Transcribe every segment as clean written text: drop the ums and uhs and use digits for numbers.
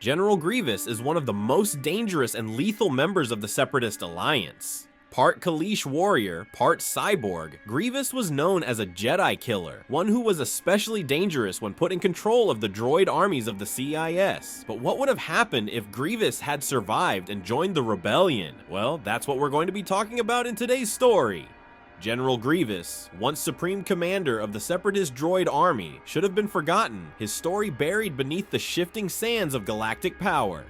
General Grievous is one of the most dangerous and lethal members of the Separatist Alliance. Part Kaleesh warrior, part cyborg, Grievous was known as a Jedi killer, one who was especially dangerous when put in control of the droid armies of the CIS. But what would have happened if Grievous had survived and joined the rebellion? Well, that's what we're going to be talking about in today's story. General Grievous, once Supreme Commander of the Separatist droid army, should have been forgotten, his story buried beneath the shifting sands of galactic power.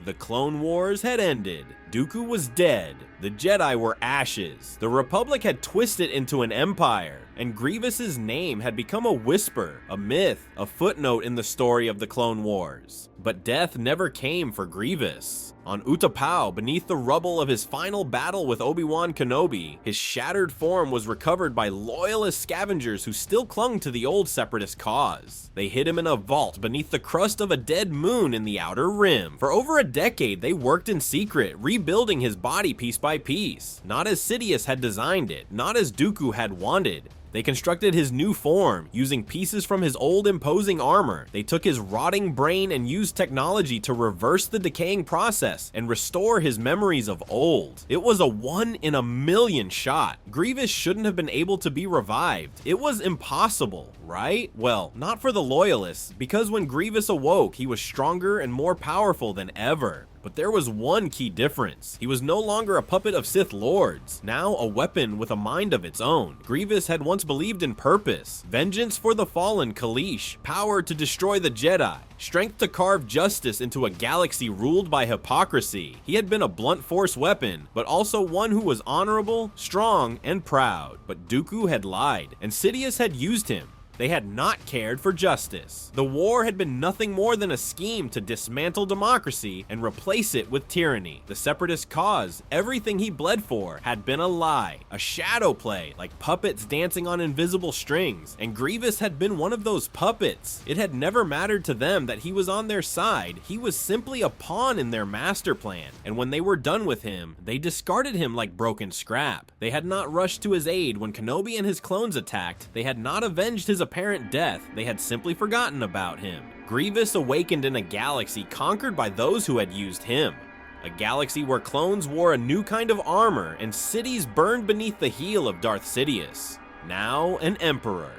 The Clone Wars had ended, Dooku was dead, the Jedi were ashes, the Republic had twisted into an empire, and Grievous's name had become a whisper, a myth, a footnote in the story of the Clone Wars. But death never came for Grievous. On Utapau, beneath the rubble of his final battle with Obi-Wan Kenobi, his shattered form was recovered by loyalist scavengers who still clung to the old Separatist cause. They hid him in a vault beneath the crust of a dead moon in the Outer Rim. For over a decade, they worked in secret, rebuilding his body piece by piece. Not as Sidious had designed it, not as Dooku had wanted. They constructed his new form, using pieces from his old imposing armor. They took his rotting brain and used technology to reverse the decaying process and restore his memories of old. It was a 1 in a million shot. Grievous shouldn't have been able to be revived. It was impossible, right? Well, not for the Loyalists, because when Grievous awoke, he was stronger and more powerful than ever. But there was one key difference. He was no longer a puppet of Sith Lords, now a weapon with a mind of its own. Grievous had once believed in purpose, vengeance for the fallen Kaleesh, power to destroy the Jedi, strength to carve justice into a galaxy ruled by hypocrisy. He had been a blunt force weapon, but also one who was honorable, strong, and proud. But Dooku had lied, and Sidious had used him. They had not cared for justice. The war had been nothing more than a scheme to dismantle democracy and replace it with tyranny. The Separatist cause, everything he bled for, had been a lie, a shadow play, like puppets dancing on invisible strings, and Grievous had been one of those puppets. It had never mattered to them that he was on their side. He was simply a pawn in their master plan, and when they were done with him, they discarded him like broken scrap. They had not rushed to his aid when Kenobi and his clones attacked. They had not avenged his apparent death. They had simply forgotten about him. Grievous awakened in a galaxy conquered by those who had used him. A galaxy where clones wore a new kind of armor and cities burned beneath the heel of Darth Sidious, now an emperor.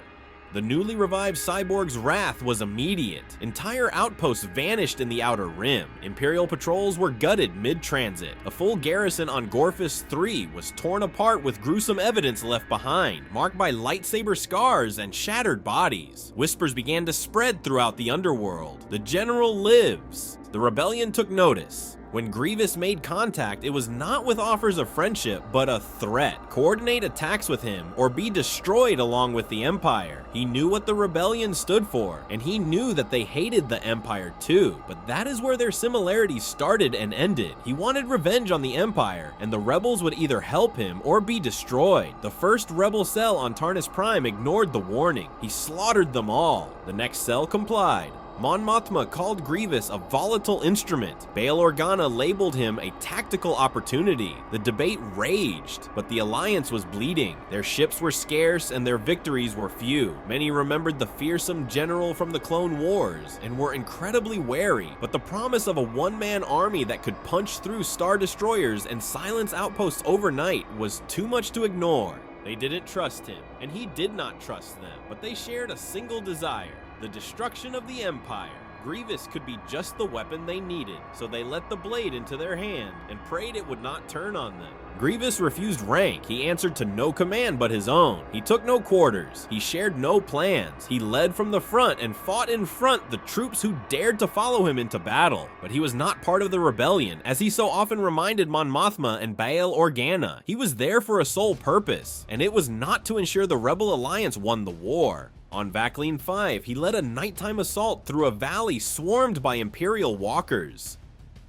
The newly revived cyborg's wrath was immediate. Entire outposts vanished in the Outer Rim. Imperial patrols were gutted mid-transit. A full garrison on Gorfus 3 was torn apart with gruesome evidence left behind, marked by lightsaber scars and shattered bodies. Whispers began to spread throughout the underworld. The General lives. The rebellion took notice. When Grievous made contact, it was not with offers of friendship, but a threat. Coordinate attacks with him, or be destroyed along with the Empire. He knew what the rebellion stood for, and he knew that they hated the Empire too, but that is where their similarities started and ended. He wanted revenge on the Empire, and the rebels would either help him or be destroyed. The first rebel cell on Tarnus Prime ignored the warning. He slaughtered them all. The next cell complied. Mon Mothma called Grievous a volatile instrument. Bail Organa labeled him a tactical opportunity. The debate raged, but the Alliance was bleeding. Their ships were scarce and their victories were few. Many remembered the fearsome general from the Clone Wars and were incredibly wary, but the promise of a one-man army that could punch through Star Destroyers and silence outposts overnight was too much to ignore. They didn't trust him, and he did not trust them, but they shared a single desire: the destruction of the Empire. Grievous could be just the weapon they needed, so they let the blade into their hand and prayed it would not turn on them. Grievous refused rank. He answered to no command but his own. He took no quarters. He shared no plans. He led from the front and fought in front the troops who dared to follow him into battle. But he was not part of the rebellion, as he so often reminded Mon Mothma and Bail Organa. He was there for a sole purpose, and it was not to ensure the Rebel Alliance won the war. On Vakleen 5, he led a nighttime assault through a valley swarmed by Imperial walkers.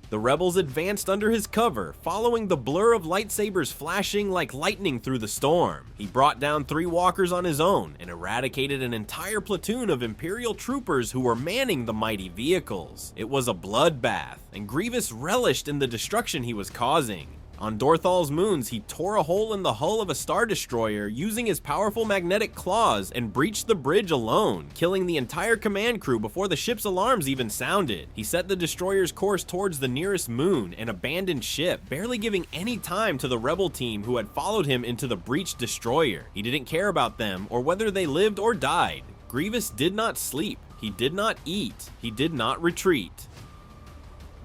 The rebels advanced under his cover, following the blur of lightsabers flashing like lightning through the storm. He brought down 3 walkers on his own and eradicated an entire platoon of Imperial troopers who were manning the mighty vehicles. It was a bloodbath, and Grievous relished in the destruction he was causing. On Dorthal's moons, he tore a hole in the hull of a Star Destroyer using his powerful magnetic claws and breached the bridge alone, killing the entire command crew before the ship's alarms even sounded. He set the destroyer's course towards the nearest moon and abandoned ship, barely giving any time to the rebel team who had followed him into the breached destroyer. He didn't care about them or whether they lived or died. Grievous did not sleep, he did not eat, he did not retreat.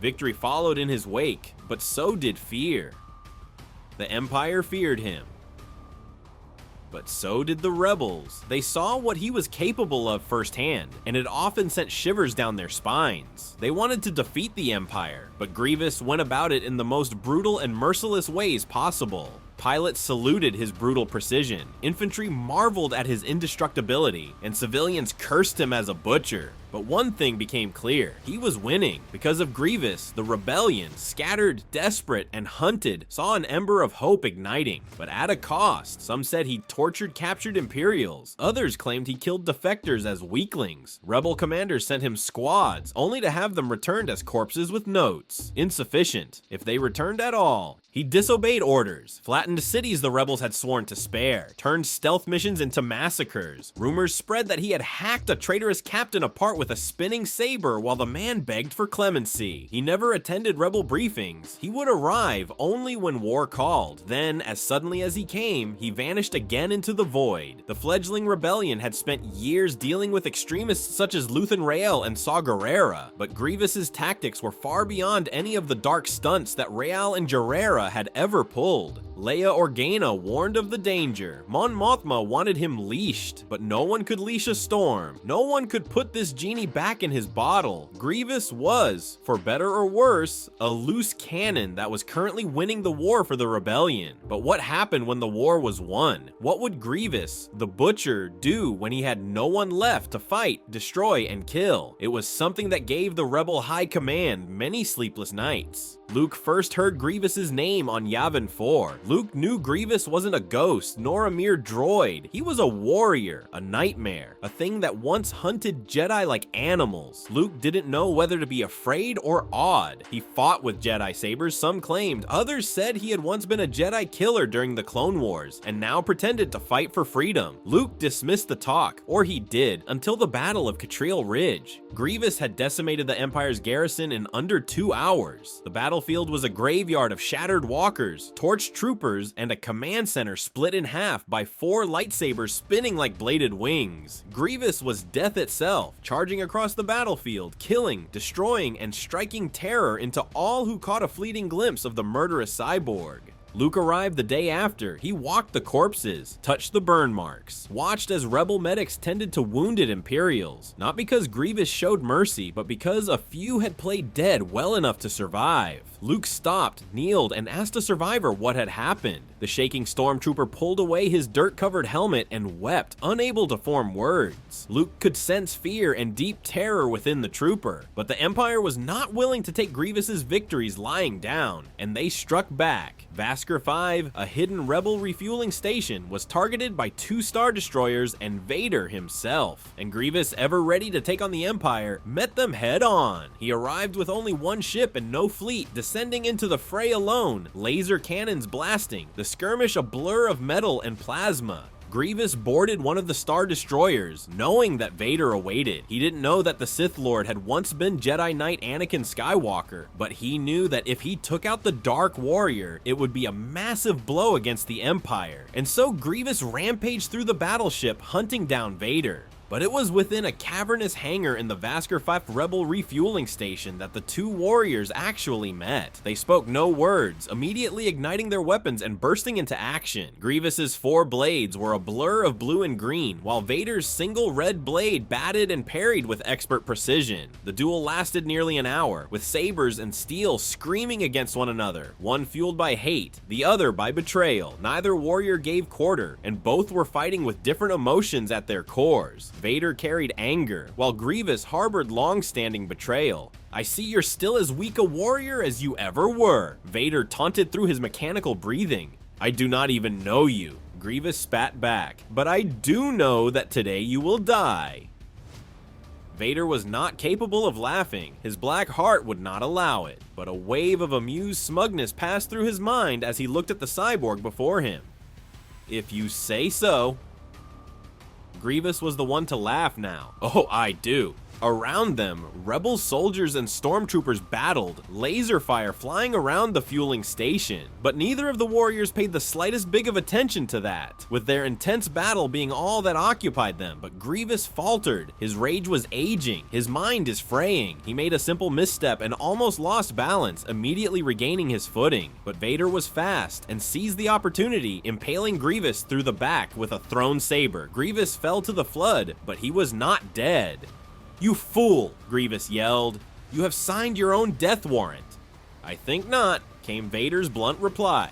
Victory followed in his wake, but so did fear. The Empire feared him, but so did the rebels. They saw what he was capable of firsthand, and it often sent shivers down their spines. They wanted to defeat the Empire, but Grievous went about it in the most brutal and merciless ways possible. Pilots saluted his brutal precision, infantry marveled at his indestructibility, and civilians cursed him as a butcher. But one thing became clear, he was winning. Because of Grievous, the rebellion, scattered, desperate, and hunted, saw an ember of hope igniting, but at a cost. Some said he tortured captured Imperials, others claimed he killed defectors as weaklings. Rebel commanders sent him squads, only to have them returned as corpses with notes. Insufficient, if they returned at all. He disobeyed orders, flattened cities the rebels had sworn to spare, turned stealth missions into massacres. Rumors spread that he had hacked a traitorous captain apart with a spinning saber while the man begged for clemency. He never attended rebel briefings. He would arrive only when war called. Then, as suddenly as he came, he vanished again into the void. The fledgling rebellion had spent years dealing with extremists such as Luthen Rael and Saw Gerrera, but Grievous's tactics were far beyond any of the dark stunts that Rael and Gerrera had ever pulled. Leia Organa warned of the danger. Mon Mothma wanted him leashed, but no one could leash a storm. No one could put this genie back in his bottle. Grievous was, for better or worse, a loose cannon that was currently winning the war for the rebellion. But what happened when the war was won? What would Grievous, the Butcher, do when he had no one left to fight, destroy, and kill? It was something that gave the rebel high command many sleepless nights. Luke first heard Grievous's name on Yavin 4. Luke knew Grievous wasn't a ghost, nor a mere droid. He was a warrior, a nightmare, a thing that once hunted Jedi like animals. Luke didn't know whether to be afraid or awed. He fought with Jedi sabers, some claimed. Others said he had once been a Jedi killer during the Clone Wars, and now pretended to fight for freedom. Luke dismissed the talk, or he did, until the Battle of Catriel Ridge. Grievous had decimated the Empire's garrison in under 2 hours. The battlefield was a graveyard of shattered walkers, torched troopers, and a command center split in half by 4 lightsabers spinning like bladed wings. Grievous was death itself, charging across the battlefield, killing, destroying, and striking terror into all who caught a fleeting glimpse of the murderous cyborg. Luke arrived the day after. He walked the corpses, touched the burn marks, watched as rebel medics tended to wounded Imperials. Not because Grievous showed mercy, but because a few had played dead well enough to survive. Luke stopped, kneeled, and asked a survivor what had happened. The shaking stormtrooper pulled away his dirt-covered helmet and wept, unable to form words. Luke could sense fear and deep terror within the trooper, but the Empire was not willing to take Grievous's victories lying down, and they struck back. Vasker 5, a hidden rebel refueling station, was targeted by 2 Star Destroyers and Vader himself, and Grievous, ever ready to take on the Empire, met them head-on. He arrived with only 1 ship and no fleet, descending into the fray alone, laser cannons blasting, the skirmish a blur of metal and plasma. Grievous boarded one of the Star Destroyers, knowing that Vader awaited. He didn't know that the Sith Lord had once been Jedi Knight Anakin Skywalker, but he knew that if he took out the Dark Warrior, it would be a massive blow against the Empire. And so Grievous rampaged through the battleship, hunting down Vader. But it was within a cavernous hangar in the Vasker 5 rebel refueling station that the 2 warriors actually met. They spoke no words, immediately igniting their weapons and bursting into action. Grievous's 4 blades were a blur of blue and green, while Vader's single red blade batted and parried with expert precision. The duel lasted nearly an hour, with sabers and steel screaming against one another, one fueled by hate, the other by betrayal. Neither warrior gave quarter, and both were fighting with different emotions at their cores. Vader carried anger, while Grievous harbored long-standing betrayal. "I see you're still as weak a warrior as you ever were," Vader taunted through his mechanical breathing. "I do not even know you," Grievous spat back, "but I do know that today you will die." Vader was not capable of laughing, his black heart would not allow it, but a wave of amused smugness passed through his mind as he looked at the cyborg before him. If you say so. Grievous was the one to laugh now. Oh, I do. Around them, rebel soldiers and stormtroopers battled, laser fire flying around the fueling station. But neither of the warriors paid the slightest bit of attention to that, with their intense battle being all that occupied them. But Grievous faltered. His rage was aging. His mind is fraying. He made a simple misstep and almost lost balance, immediately regaining his footing. But Vader was fast and seized the opportunity, impaling Grievous through the back with a thrown saber. Grievous fell to the flood, but he was not dead. "You fool!" Grievous yelled. "You have signed your own death warrant." "I think not," came Vader's blunt reply.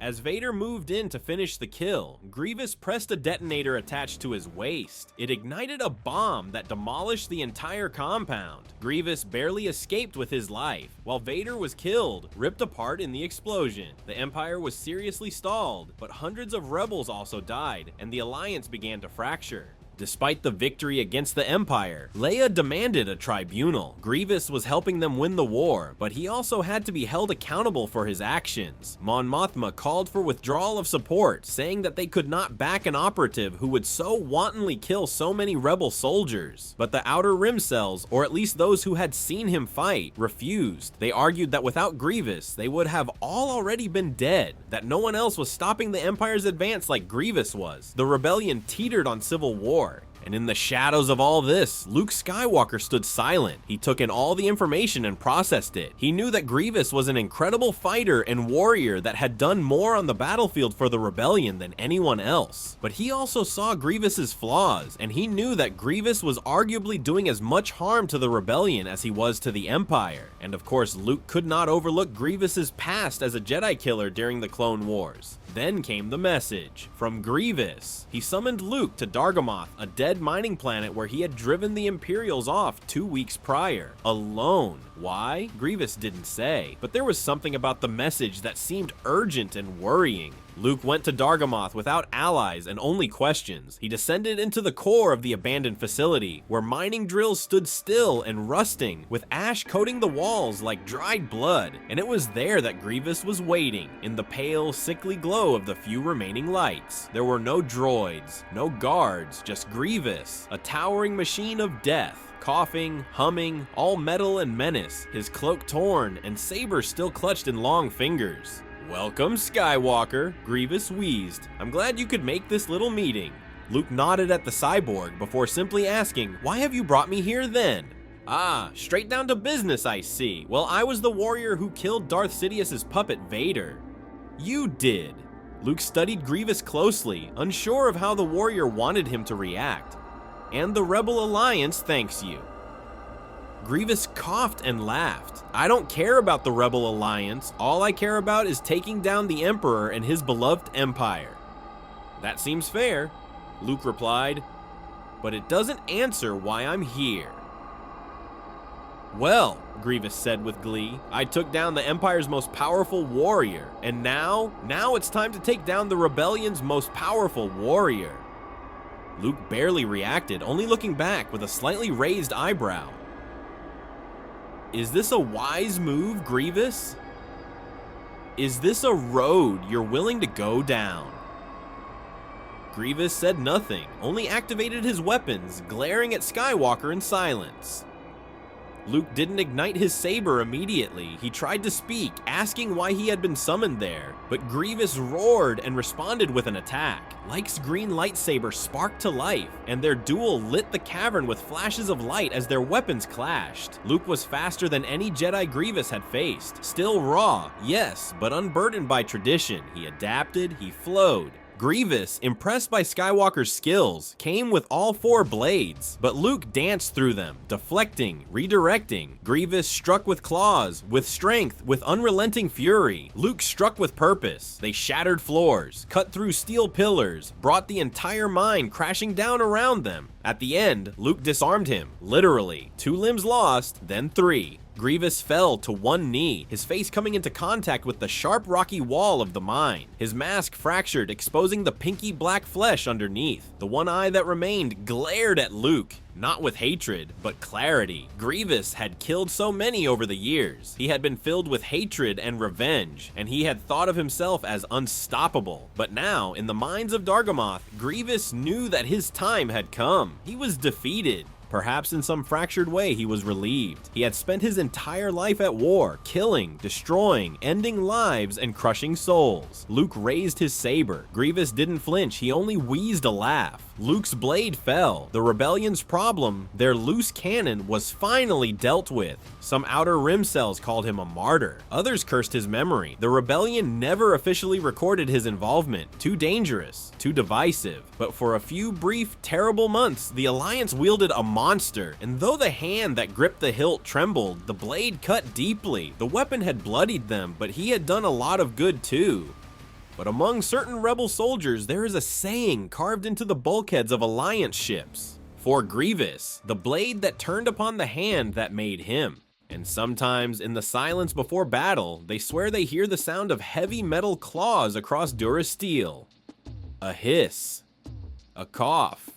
As Vader moved in to finish the kill, Grievous pressed a detonator attached to his waist. It ignited a bomb that demolished the entire compound. Grievous barely escaped with his life, while Vader was killed, ripped apart in the explosion. The Empire was seriously stalled, but hundreds of rebels also died, and the Alliance began to fracture. Despite the victory against the Empire, Leia demanded a tribunal. Grievous was helping them win the war, but he also had to be held accountable for his actions. Mon Mothma called for withdrawal of support, saying that they could not back an operative who would so wantonly kill so many rebel soldiers. But the Outer Rim cells, or at least those who had seen him fight, refused. They argued that without Grievous, they would have all already been dead, that no one else was stopping the Empire's advance like Grievous was. The rebellion teetered on civil war. And in the shadows of all this, Luke Skywalker stood silent. He took in all the information and processed it. He knew that Grievous was an incredible fighter and warrior that had done more on the battlefield for the rebellion than anyone else. But he also saw Grievous's flaws, and he knew that Grievous was arguably doing as much harm to the rebellion as he was to the Empire. And of course, Luke could not overlook Grievous's past as a Jedi killer during the Clone Wars. Then came the message from Grievous. He summoned Luke to Dargamoth, a dead mining planet where he had driven the Imperials off 2 weeks prior, alone. Why? Grievous didn't say, but there was something about the message that seemed urgent and worrying. Luke went to Dargamoth without allies and only questions. He descended into the core of the abandoned facility, where mining drills stood still and rusting, with ash coating the walls like dried blood. And it was there that Grievous was waiting, in the pale, sickly glow of the few remaining lights. There were no droids, no guards, just Grievous, a towering machine of death. Coughing, humming, all metal and menace, his cloak torn and saber still clutched in long fingers. "Welcome, Skywalker," Grievous wheezed. "I'm glad you could make this little meeting." Luke nodded at the cyborg before simply asking, "Why have you brought me here then?" "Ah, straight down to business, I see. Well, I was the warrior who killed Darth Sidious's puppet Vader." "You did." Luke studied Grievous closely, unsure of how the warrior wanted him to react. "And the Rebel Alliance thanks you." Grievous coughed and laughed. "I don't care about the Rebel Alliance. All I care about is taking down the Emperor and his beloved Empire." "That seems fair," Luke replied, "but it doesn't answer why I'm here." "Well," Grievous said with glee, "I took down the Empire's most powerful warrior, and now it's time to take down the Rebellion's most powerful warrior." Luke barely reacted, only looking back with a slightly raised eyebrow. "Is this a wise move, Grievous? Is this a road you're willing to go down?" Grievous said nothing, only activated his weapons, glaring at Skywalker in silence. Luke didn't ignite his saber immediately. He tried to speak, asking why he had been summoned there, but Grievous roared and responded with an attack. Like's green lightsaber sparked to life, and their duel lit the cavern with flashes of light as their weapons clashed. Luke was faster than any Jedi Grievous had faced. Still raw, yes, but unburdened by tradition. He adapted, he flowed. Grievous, impressed by Skywalker's skills, came with all 4 blades, but Luke danced through them, deflecting, redirecting. Grievous struck with claws, with strength, with unrelenting fury. Luke struck with purpose. They shattered floors, cut through steel pillars, brought the entire mine crashing down around them. At the end, Luke disarmed him, literally. 2 limbs lost, then 3. Grievous fell to one knee, his face coming into contact with the sharp rocky wall of the mine. His mask fractured, exposing the pinky black flesh underneath. The one eye that remained glared at Luke. Not with hatred, but clarity. Grievous had killed so many over the years. He had been filled with hatred and revenge, and he had thought of himself as unstoppable. But now, in the minds of Dargamoth, Grievous knew that his time had come. He was defeated. Perhaps in some fractured way he was relieved. He had spent his entire life at war, killing, destroying, ending lives, and crushing souls. Luke raised his saber. Grievous didn't flinch, he only wheezed a laugh. Luke's blade fell. The rebellion's problem, their loose cannon, was finally dealt with. Some Outer Rim cells called him a martyr. Others cursed his memory. The rebellion never officially recorded his involvement. Too dangerous, too divisive. But for a few brief, terrible months, the Alliance wielded a monster, and though the hand that gripped the hilt trembled, the blade cut deeply. The weapon had bloodied them, but he had done a lot of good too. But among certain rebel soldiers, there is a saying carved into the bulkheads of Alliance ships. For Grievous, the blade that turned upon the hand that made him. And sometimes, in the silence before battle, they swear they hear the sound of heavy metal claws across Durasteel. A hiss. A cough.